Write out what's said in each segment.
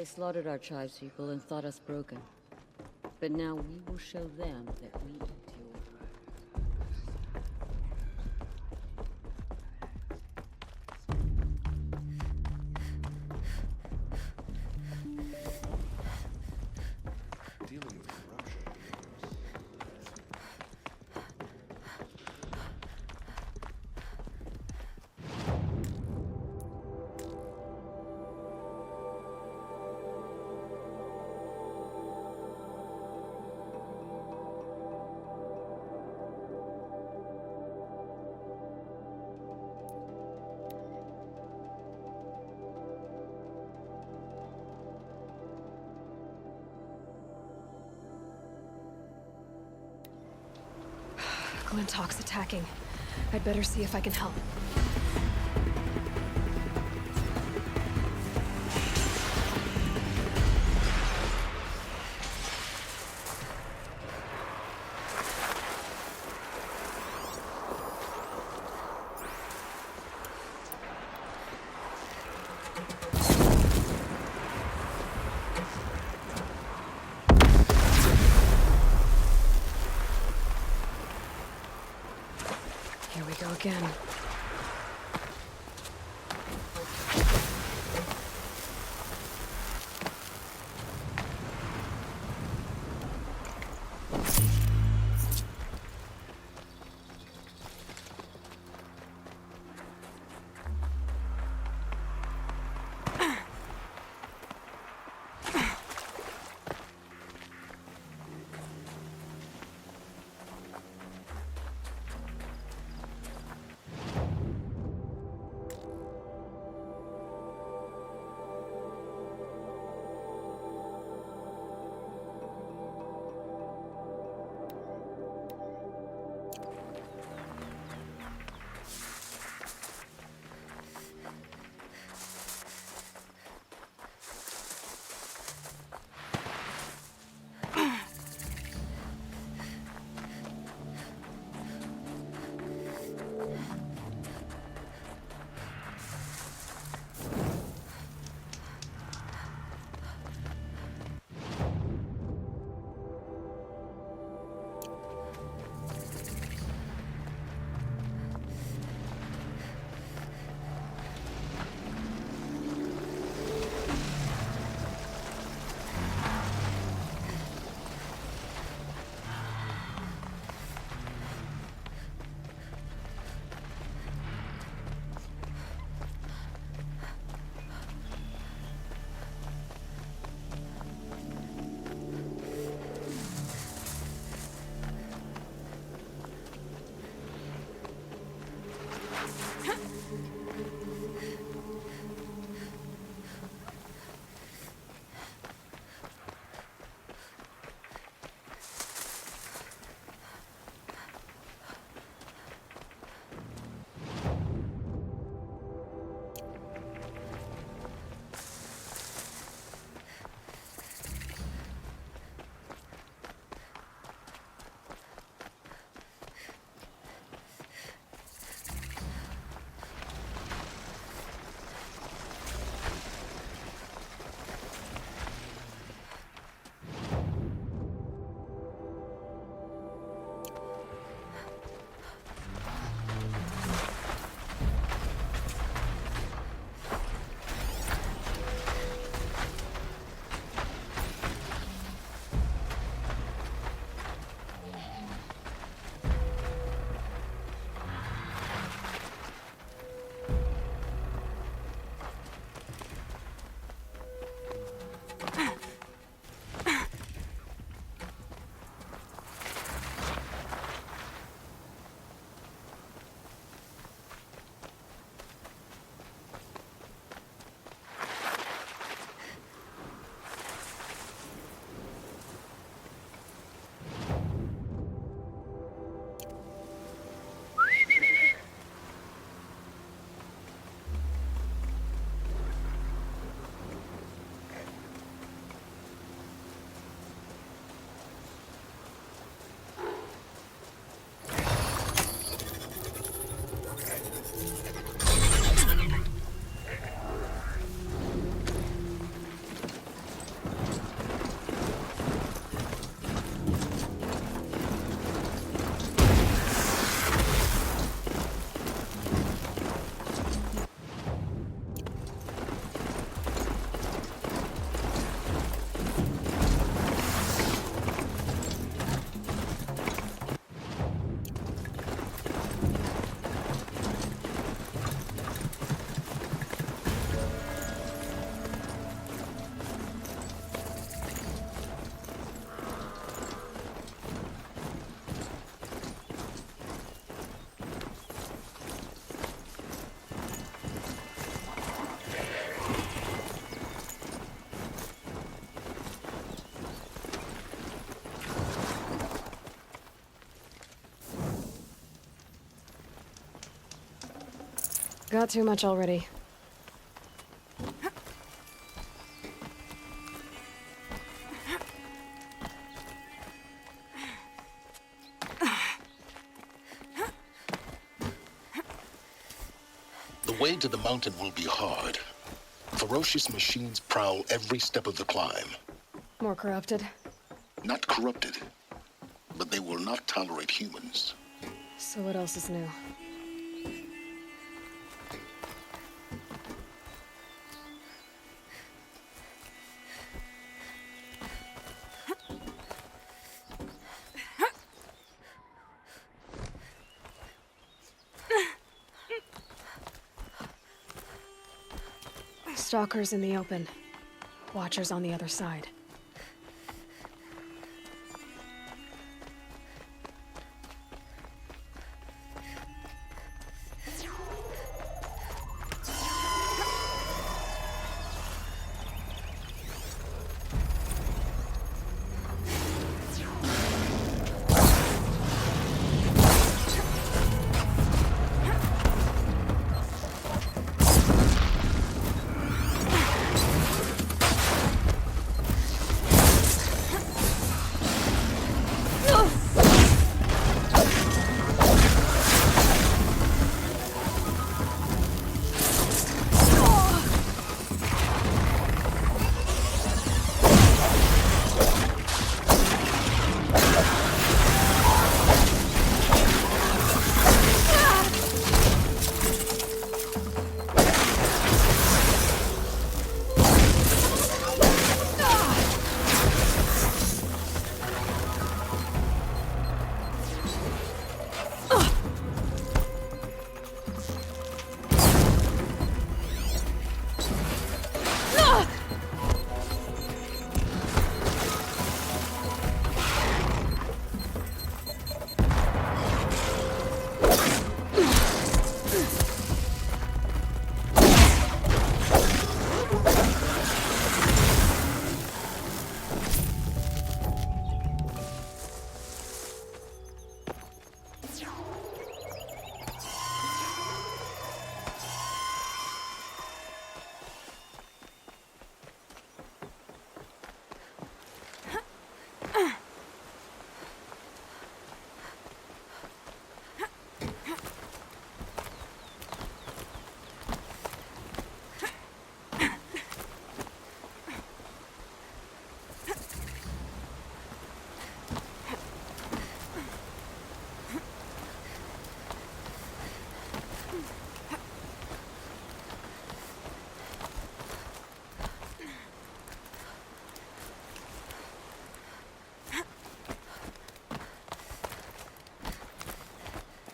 They slaughtered our tribespeople and thought us broken. But now we will show them that we endure. Dealing with corruption. Glintock's attacking. I'd better see if I can help. Here we go again. Got too much already. The way to the mountain will be hard. Ferocious machines prowl every step of the climb. More corrupted? Not corrupted, but they will not tolerate humans. So what else is new? Stalkers in the open. Watchers on the other side.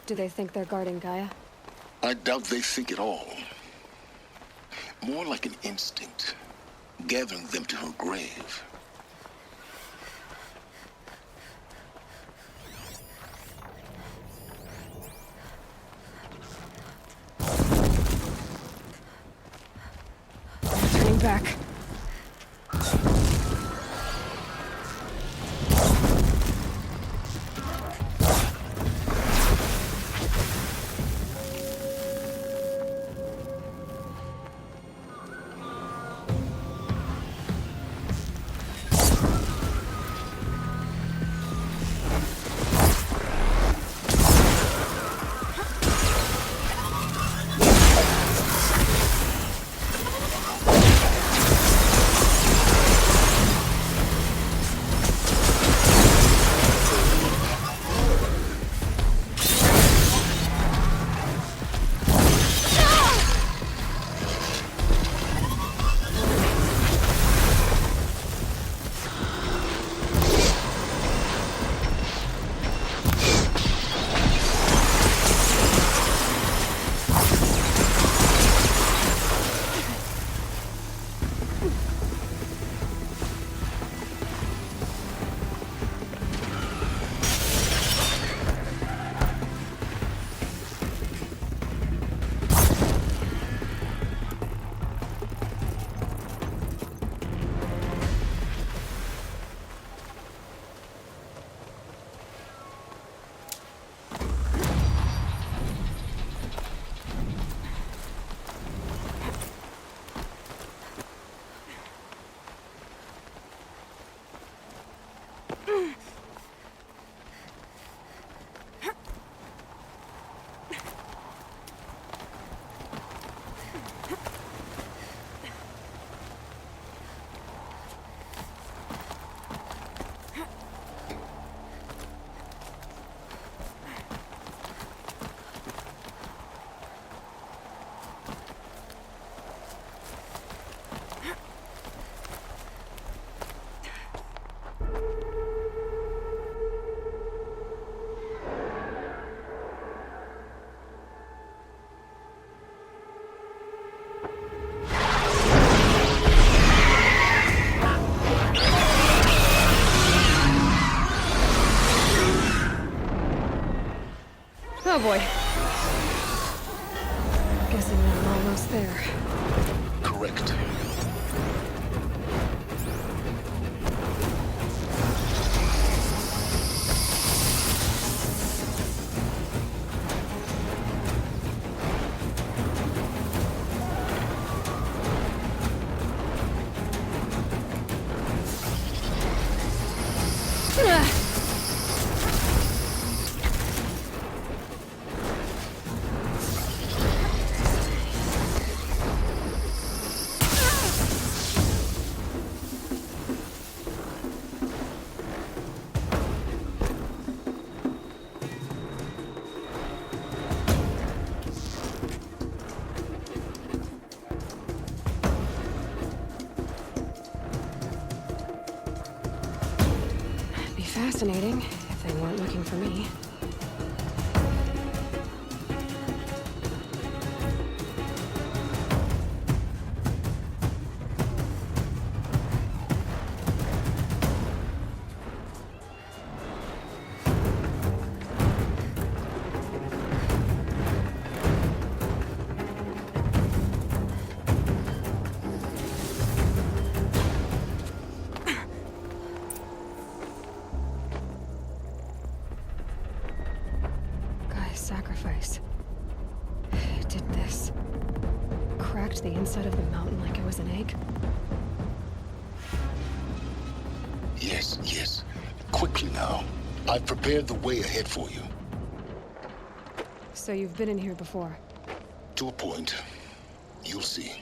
Do they think they're guarding Gaia? I doubt they think at all. More like an instinct, gathering them to her grave. Turning back. Oh boy. Guessing I'm almost there. Correct. Be fascinating if they weren't looking for me. Sacrifice. It did this. Cracked the inside of the mountain like it was an egg. Yes, yes. Quickly now. I've prepared the way ahead for you. So you've been in here before? To a point. You'll see.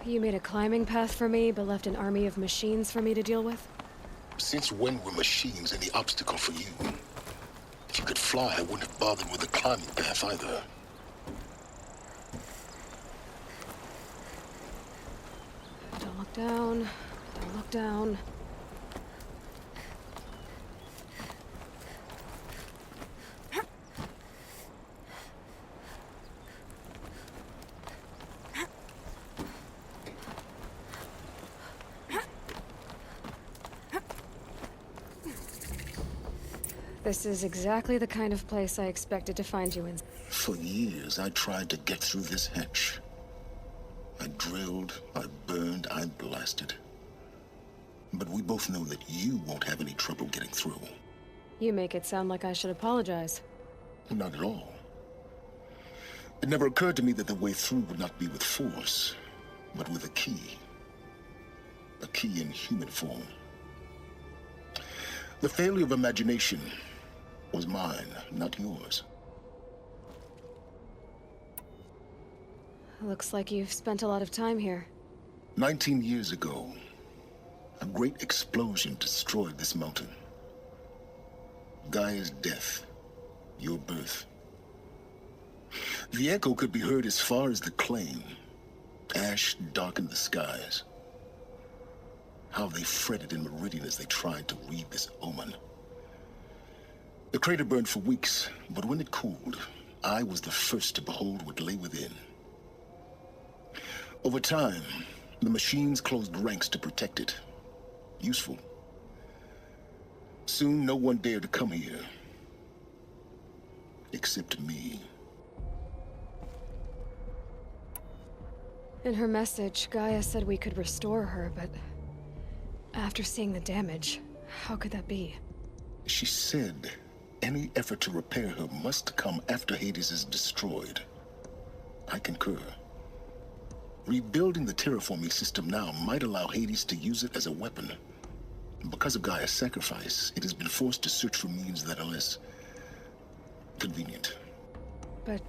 You made a climbing path for me, but left an army of machines for me to deal with? Since when were machines any obstacle for you? If you could fly, I wouldn't have bothered with the climbing path either. Don't look down. Don't look down. This is exactly the kind of place I expected to find you in. For years, I tried to get through this hatch. I drilled, I burned, I blasted. But we both know that you won't have any trouble getting through. You make it sound like I should apologize. Not at all. It never occurred to me that the way through would not be with force, but with a key. A key in human form. The failure of imagination was mine, not yours. Looks like you've spent a lot of time here. 19 years ago, a great explosion destroyed this mountain. Gaia's death, your birth. The echo could be heard as far as the claim. Ash darkened the skies. How they fretted in Meridian as they tried to read this omen. The crater burned for weeks, but when it cooled, I was the first to behold what lay within. Over time, the machines closed ranks to protect it. Useful. Soon, no one dared to come here. Except me. In her message, Gaia said we could restore her, but after seeing the damage, how could that be? She said any effort to repair her must come after Hades is destroyed. I concur. Rebuilding the terraforming system now might allow Hades to use it as a weapon. Because of Gaia's sacrifice, it has been forced to search for means that are less convenient. But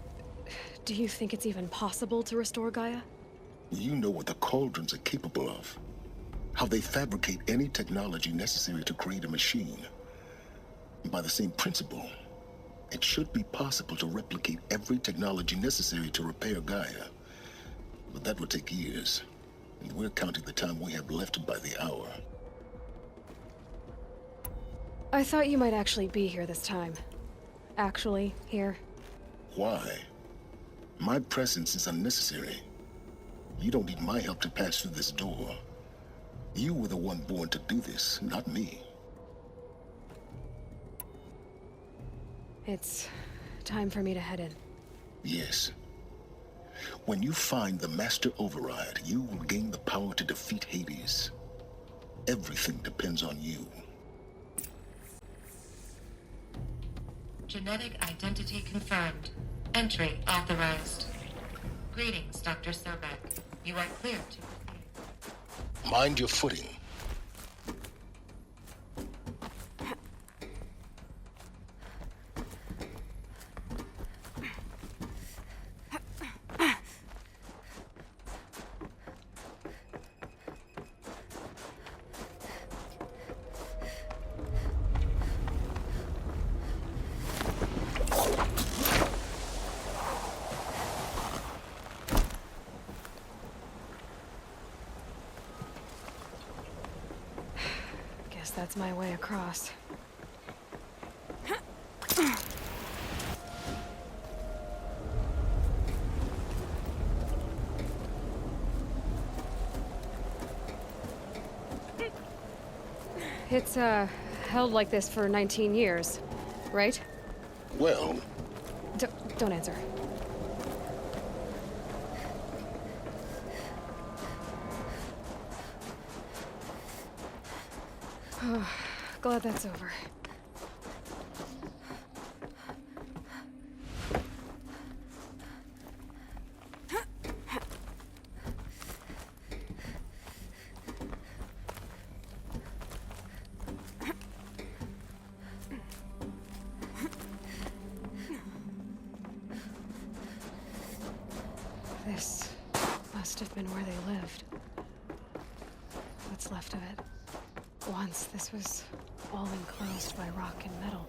do you think it's even possible to restore Gaia? You know what the Cauldrons are capable of. How they fabricate any technology necessary to create a machine. By the same principle, it should be possible to replicate every technology necessary to repair Gaia. But that would take years, and we're counting the time we have left by the hour. I thought you might actually be here this time. Actually, here. Why? My presence is unnecessary. You don't need my help to pass through this door. You were the one born to do this, not me. It's time for me to head in. Yes. When you find the Master Override, you will gain the power to defeat Hades. Everything depends on you. Genetic identity confirmed. Entry authorized. Greetings, Dr. Sobek. You are clear to proceed. Mind your footing. Guess that's my way across. It's, held like this for 19 years, right? Well, Don't answer. Glad that's over. This must have been where they lived. What's left of it. Once this was all enclosed by rock and metal.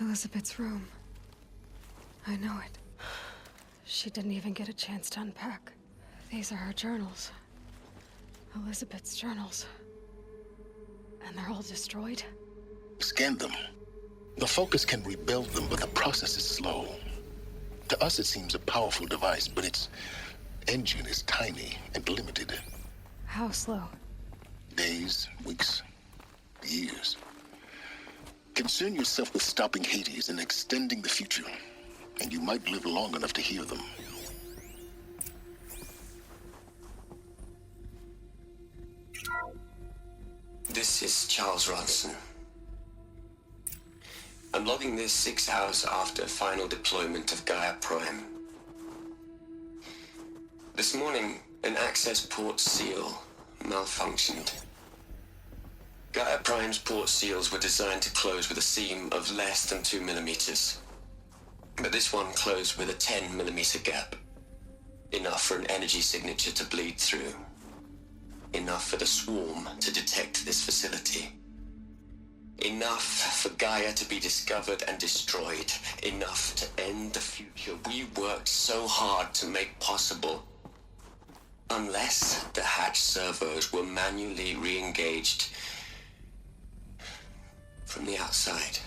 Elizabeth's room. I know it. She didn't even get a chance to unpack. These are her journals. Elizabeth's journals. And they're all destroyed? scan them. The Focus can rebuild them, but the process is slow. To us, it seems a powerful device, but its engine is tiny and limited. How slow? Days, weeks, years. Concern yourself with stopping Hades and extending the future, and you might live long enough to hear them. This is Charles Ronson. I'm logging this 6 hours after final deployment of Gaia Prime. This morning, an access port seal malfunctioned. Gaia Prime's port seals were designed to close with a seam of less than 2 millimeters. But this one closed with a 10 millimeter gap. Enough for an energy signature to bleed through. Enough for the swarm to detect this facility. Enough for Gaia to be discovered and destroyed. Enough to end the future we worked so hard to make possible. Unless the hatch servos were manually re-engaged from the outside.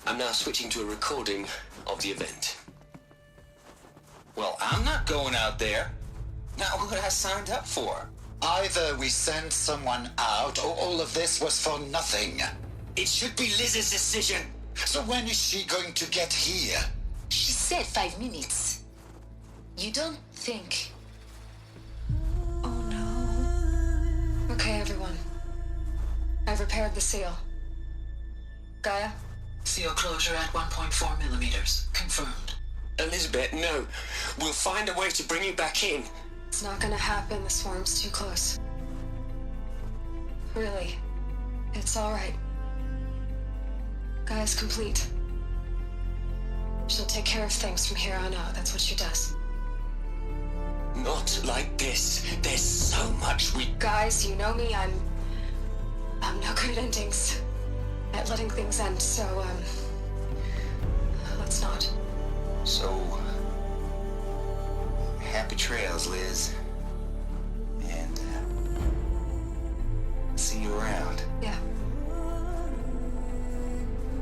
I'm now switching to a recording of the event. Well, I'm not going out there. Not what I signed up for. Either we send someone out, or all of this was for nothing. It should be Liz's decision. So when is she going to get here? She said 5 minutes. You don't think... Oh no. Okay, everyone. I've repaired the seal. Gaia? Seal closure at 1.4 millimeters. Confirmed. Elizabeth, no. We'll find a way to bring you back in. It's not gonna happen. The swarm's too close. Really. It's alright. Gaia's complete. She'll take care of things from here on out. That's what she does. Not like this. There's so much we... Guys, you know me. I'm no good at endings. At letting things end, so, let's not. So, happy trails, Liz. And, see you around. Yeah.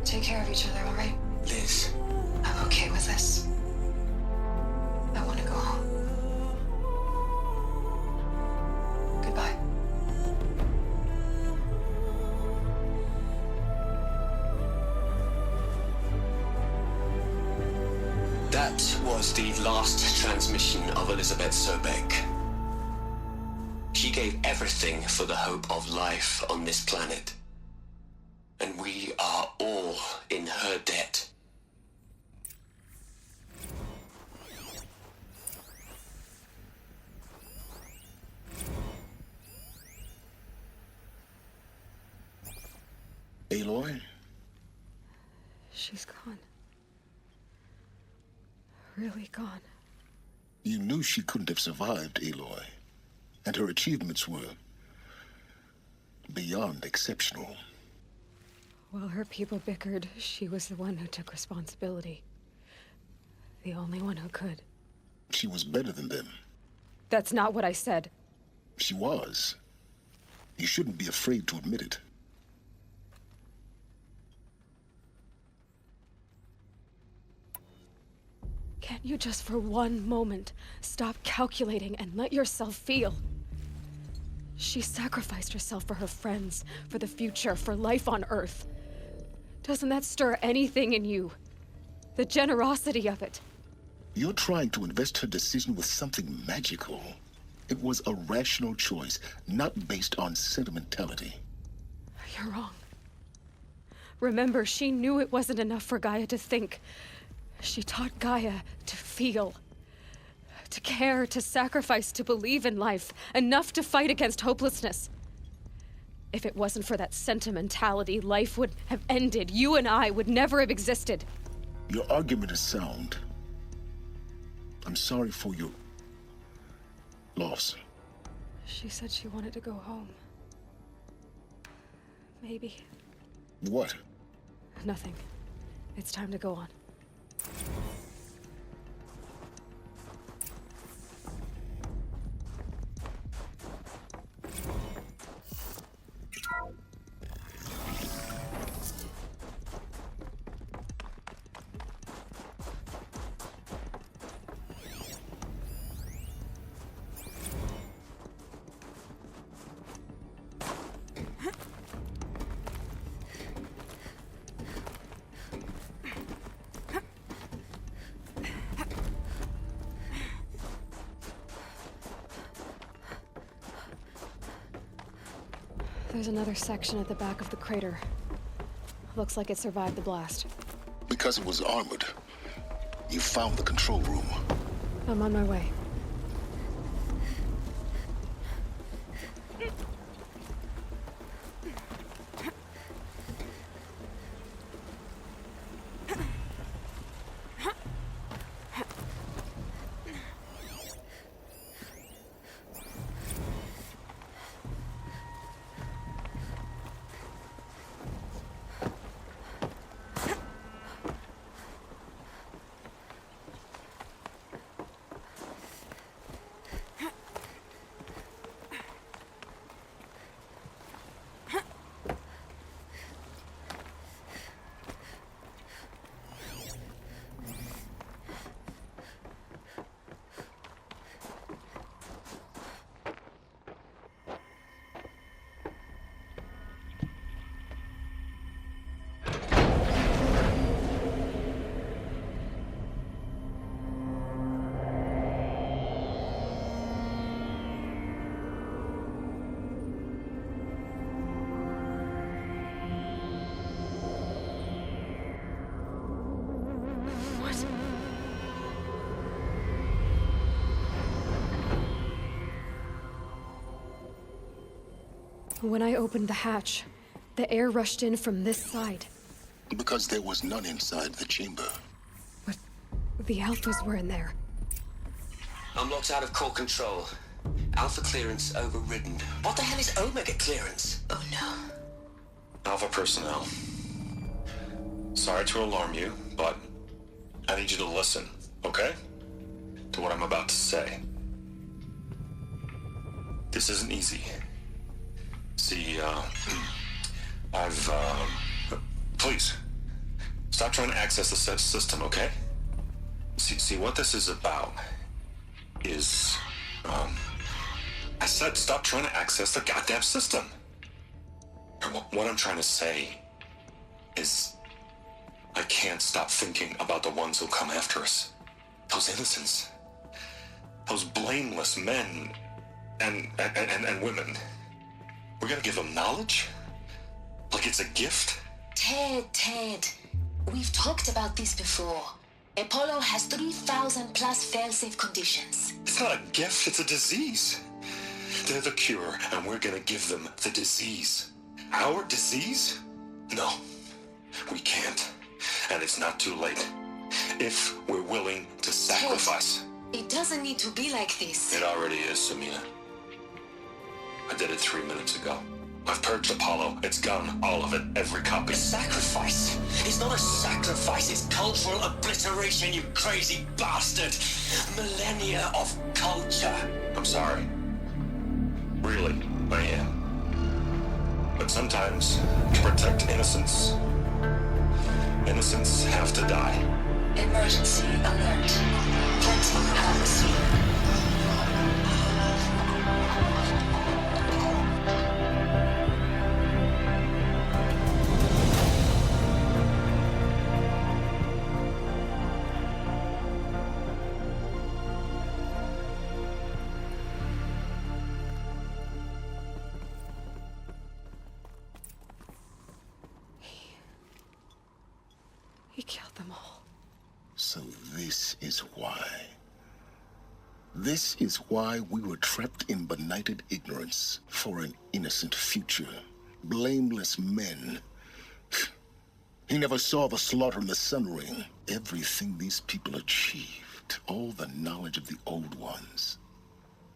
Take care of each other, all right? Liz, I'm okay with this. I want to go home. Goodbye. that was the last transmission of Elizabeth Sobek. She gave everything for the hope of life on this planet. And we are all in her debt. Aloy? She's gone. Really gone. You knew she couldn't have survived, Aloy. And her achievements were beyond exceptional. While her people bickered, she was the one who took responsibility. The only one who could. She was better than them. That's not what I said. She was. You shouldn't be afraid to admit it. Can't you just for one moment stop calculating and let yourself feel? She sacrificed herself for her friends, for the future, for life on Earth. Doesn't that stir anything in you? The generosity of it. You're trying to invest her decision with something magical. It was a rational choice, not based on sentimentality. You're wrong. Remember, she knew it wasn't enough for Gaia to think. She taught Gaia to feel. To care, to sacrifice, to believe in life. Enough to fight against hopelessness. If it wasn't for that sentimentality, life would have ended. You and I would never have existed. Your argument is sound. I'm sorry for your loss. She said she wanted to go home. Maybe. What? Nothing. It's time to go on. There's another section at the back of the crater. Looks like it survived the blast. Because it was armored. You found the control room. I'm on my way. When I opened the hatch, the air rushed in from this side. Because there was none inside the chamber. But the Alphas were in there. I'm locked out of core control. Alpha clearance overridden. What the hell is Omega clearance? Oh no. Alpha personnel. Sorry to alarm you, but I need you to listen, okay? to what I'm about to say. This isn't easy. See, please, stop trying to access the system, okay? See, what this is about is, I said stop trying to access the goddamn system. What I'm trying to say is, I can't stop thinking about the ones who'll come after us. Those innocents. Those blameless men and women. We're gonna give them knowledge? Like it's a gift? Ted, we've talked about this before. Apollo has 3,000 plus fail-safe conditions. It's not a gift, it's a disease. They're the cure, and we're gonna give them the disease. Our disease? No, we can't. And it's not too late. If we're willing to sacrifice. Ted, it doesn't need to be like this. It already is, Samina. I did it 3 minutes ago. I've purged Apollo. It's gone. All of it. Every copy. A sacrifice? It's not a sacrifice. It's cultural obliteration, you crazy bastard. Millennia of culture. I'm sorry. Really, I am. But sometimes, to protect innocence, innocents have to die. Emergency alert. Planting atmosphere. He killed them all. So this is why. This is why we were trapped in benighted ignorance for an innocent future. Blameless men. He never saw the slaughter in the Sun Ring. Everything these people achieved, all the knowledge of the old ones,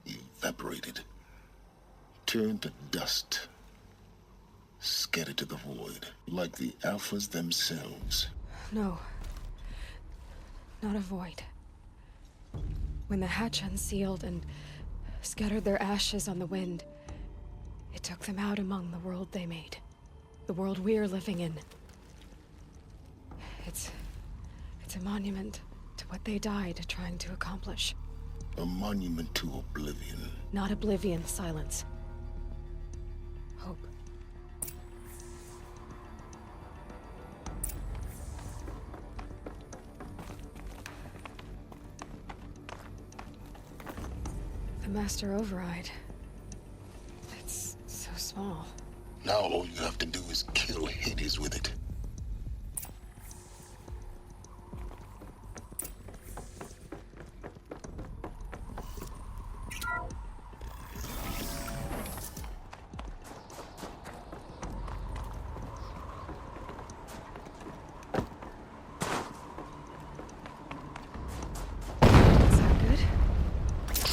evaporated, turned to dust, scattered to the void, like the Alphas themselves. No. Not a void. When the hatch unsealed and scattered their ashes on the wind, it took them out among the world they made. The world we're living in. It's a monument to what they died trying to accomplish. A monument to oblivion. Not oblivion, silence. Hope. The Master Override. It's so small. Now all you have to do is kill Hades with it.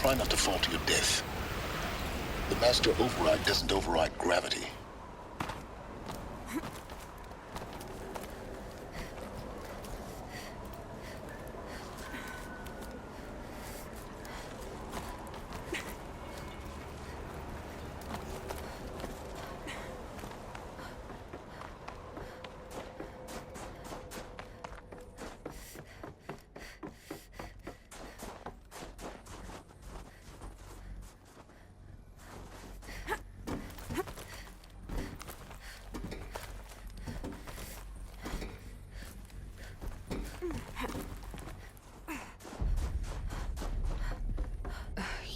Try not to fall to your death. The Master Override doesn't override gravity.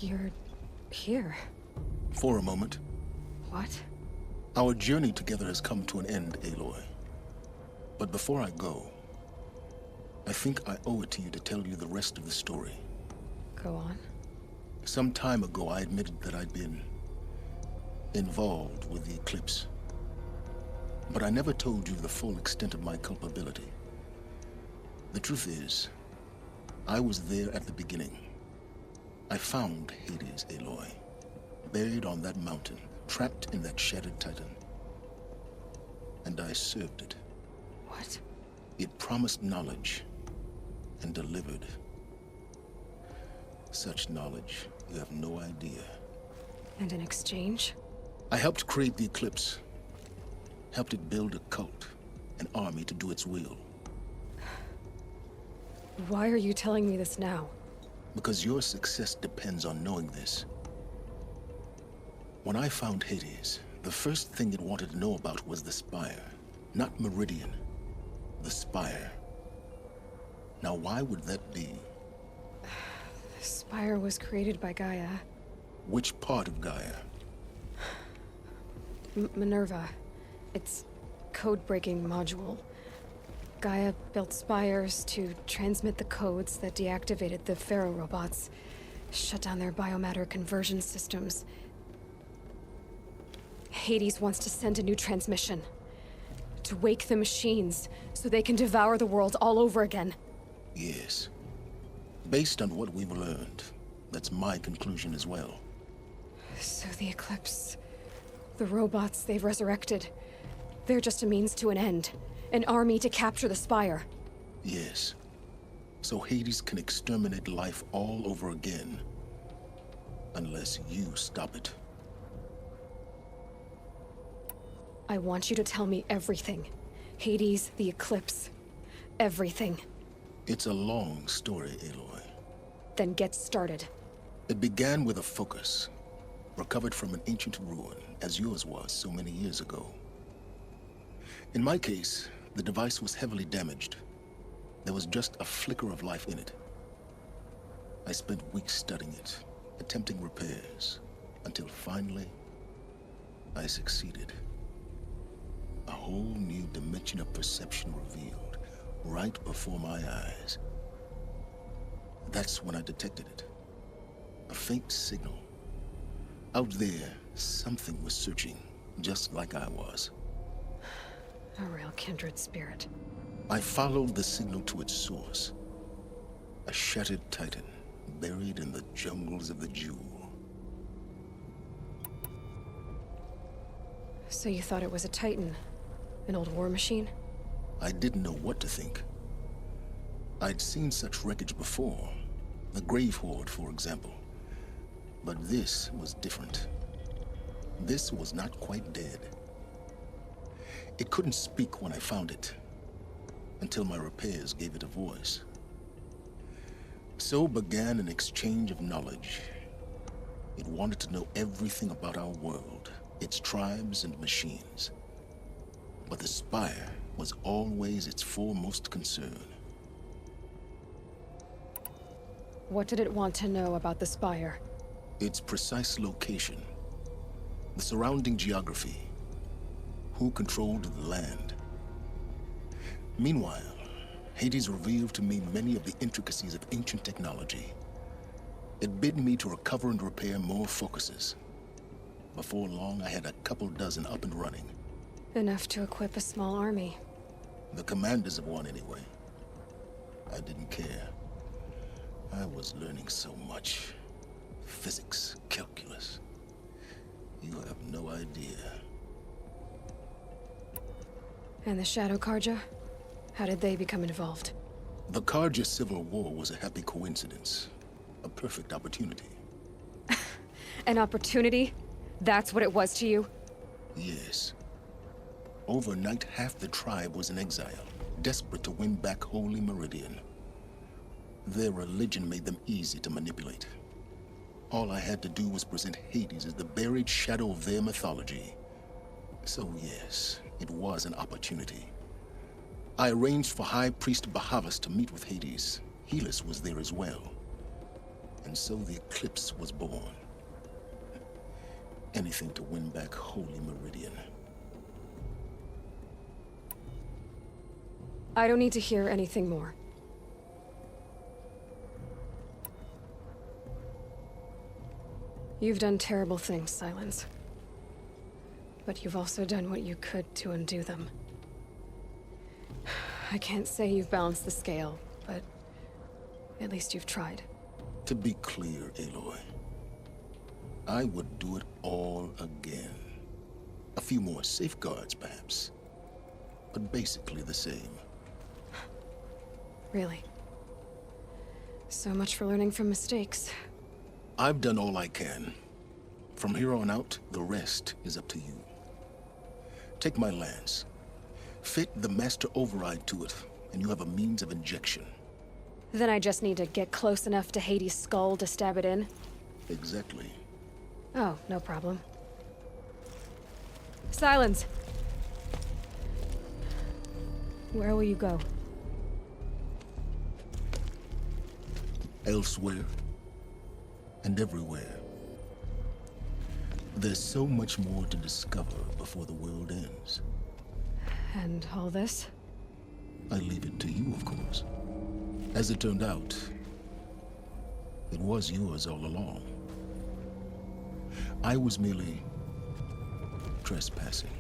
You're here. For a moment. What? Our journey together has come to an end, Aloy. But before I go, I think I owe it to you to tell you the rest of the story. Go on. Some time ago, I admitted that I'd been involved with the eclipse. But I never told you the full extent of my culpability. The truth is, I was there at the beginning. I found Hades, Aloy, buried on that mountain, trapped in that shattered titan. And I served it. What? It promised knowledge and delivered. Such knowledge, you have no idea. And in exchange? I helped create the Eclipse. Helped it build a cult, an army to do its will. Why are you telling me this now? Because your success depends on knowing this. When I found Hades, the first thing it wanted to know about was the Spire. Not Meridian. The Spire. Now why would that be? The Spire was created by Gaia. Which part of Gaia? Minerva. Its code-breaking module. Gaia built spires to transmit the codes that deactivated the Pharaoh robots, shut down their biomatter conversion systems. Hades wants to send a new transmission. To wake the machines, so they can devour the world all over again. Yes. Based on what we've learned, that's my conclusion as well. So the Eclipse... the robots they've resurrected... they're just a means to an end. An army to capture the Spire. Yes. So Hades can exterminate life all over again. Unless you stop it. I want you to tell me everything. Hades, the Eclipse. Everything. It's a long story, Aloy. Then get started. It began with a focus. Recovered from an ancient ruin, as yours was so many years ago. In my case, the device was heavily damaged. There was just a flicker of life in it. I spent weeks studying it, attempting repairs, until finally, I succeeded. A whole new dimension of perception revealed, right before my eyes. That's when I detected it. A faint signal. Out there, something was searching, just like I was. A real kindred spirit. I followed the signal to its source. A shattered titan, buried in the jungles of the Jewel. So you thought it was a titan? An old war machine? I didn't know what to think. I'd seen such wreckage before. The Grave Horde, for example. But this was different. This was not quite dead. It couldn't speak when I found it, until my repairs gave it a voice. So began an exchange of knowledge. It wanted to know everything about our world, its tribes and machines. But the Spire was always its foremost concern. What did it want to know about the Spire? Its precise location, the surrounding geography, who controlled the land. Meanwhile, Hades revealed to me many of the intricacies of ancient technology. It bid me to recover and repair more focuses. Before long, I had a couple dozen up and running. Enough to equip a small army. The commanders of one, anyway. I didn't care. I was learning so much. Physics, calculus. You have no idea. And the Shadow Karja? How did they become involved? The Karja Civil War was a happy coincidence. A perfect opportunity. An opportunity? That's what it was to you? Yes. Overnight, half the tribe was in exile, desperate to win back Holy Meridian. Their religion made them easy to manipulate. All I had to do was present Hades as the buried shadow of their mythology. So yes, it was an opportunity. I arranged for High Priest Bahavas to meet with Hades. Helis was there as well. And so the Eclipse was born. Anything to win back Holy Meridian. I don't need to hear anything more. You've done terrible things, Silence. But you've also done what you could to undo them. I can't say you've balanced the scale, but at least you've tried. To be clear, Aloy, I would do it all again. A few more safeguards, perhaps, but basically the same. Really? So much for learning from mistakes. I've done all I can. From here on out, the rest is up to you. Take my lance. Fit the master override to it, and you have a means of injection. Then I just need to get close enough to Hades' skull to stab it in? Exactly. Oh, no problem. Silence! Where will you go? Elsewhere. And everywhere. There's so much more to discover before the world ends. And all this? I leave it to you, of course. As it turned out, it was yours all along. I was merely trespassing.